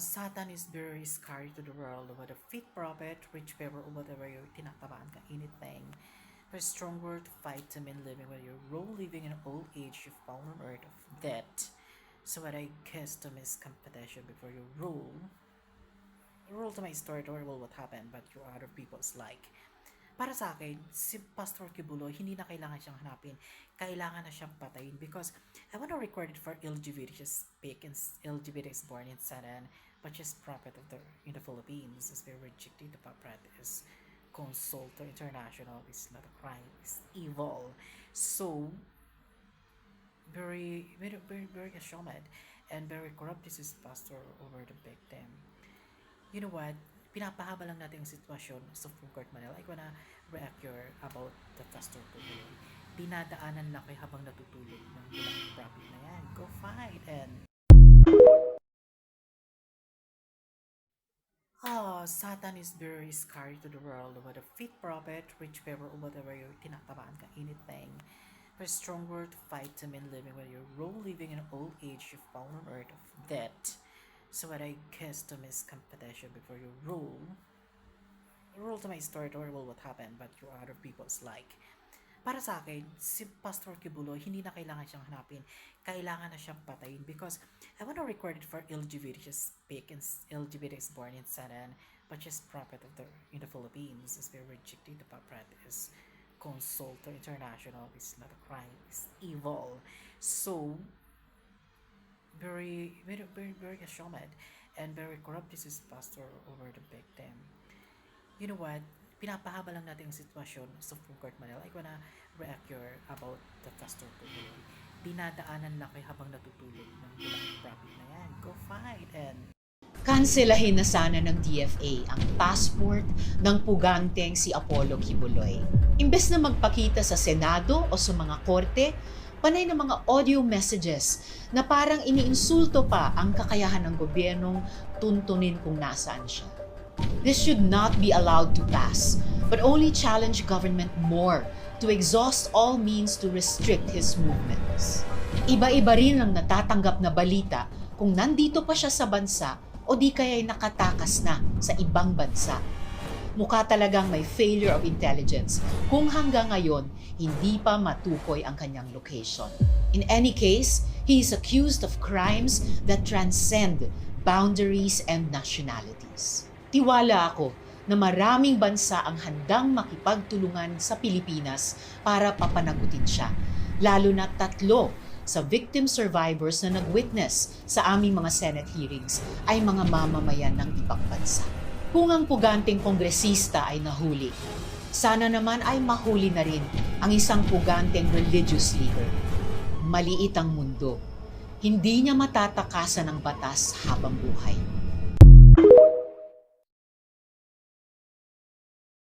Satan is very scary to the world. With a fit prophet, rich favor, or whatever yung tinatamaan ka, anything. There's strong word to fight to men living with your role living in old age, you found on earth of debt. So what I guess to miss competition before you rule to my story to will what happened, but you other people's like. Para sa akin, si Pastor Kibuloy, hindi na kailangan siyang hanapin. Kailangan na siyang patayin because I want to record it for LGBT just speak and LGBT is born in Satan, but just prophet of in the Philippines is very rejected the practice. Consultor International is not a crime, it's evil. So, very ashamed and very corrupt this is pastor over the victim. You know what? Pinapahaba lang natin yung sitwasyon sa Supreme Court Manila. I wanna react your about the pastor today. Dinadaanan lang kayo habang natutulog ng walang profit na yan. Go fight and Satan is very scary to the world. With a fit prophet, rich favor, or whatever yung tinatamaan ka, anything. There's strong word to fight to men living with your role living in old age, you found on earth of debt. So what I guess to miss competition before you rule to my story to will what happened, but you other people's like. Para sa akin, si Pastor Kibuloy, hindi na kailangan siyang hanapin. Kailangan na siyang patayin because I want to record it for LGBT just speak and LGBT is born in Satan, but just prophet of in the Philippines is very rejected the practice. Consultor International is not a crime, it's evil. So, very ashamed and very corrupt this is pastor over the victim. You know what? Pinapahaba lang natin yung sitwasyon sa Supreme Court Manila. I wanna react your about the pastor today. Dinadaanan lang kayo habang natutulog ng walang profit na yan. Go fight and Kanselahin na sana ng DFA ang passport ng puganteng si Apollo Kibuloy. Imbes na magpakita sa Senado o sa mga korte, panay ng mga audio messages na parang iniinsulto pa ang kakayahan ng gobyernong tuntunin kung nasaan siya. This should not be allowed to pass, but only challenge government more to exhaust all means to restrict his movements. Iba-iba rin ang natatanggap na balita kung nandito pa siya sa bansa o di kaya'y nakatakas na sa ibang bansa. Mukha talagang may failure of intelligence kung hanggang ngayon hindi pa matukoy ang kanyang location. In any case, he is accused of crimes that transcend boundaries and nationalities. Tiwala ako na maraming bansa ang handang makipagtulungan sa Pilipinas para papanagutin siya, lalo na 3 sa victim survivors na nag-witness sa aming mga Senate hearings ay mga mamamayan ng ibang bansa. Kung ang puganteng kongresista ay nahuli, sana naman ay mahuli na rin ang isang puganteng religious leader. Maliit ang mundo. Hindi niya matatakasan ng batas habang buhay.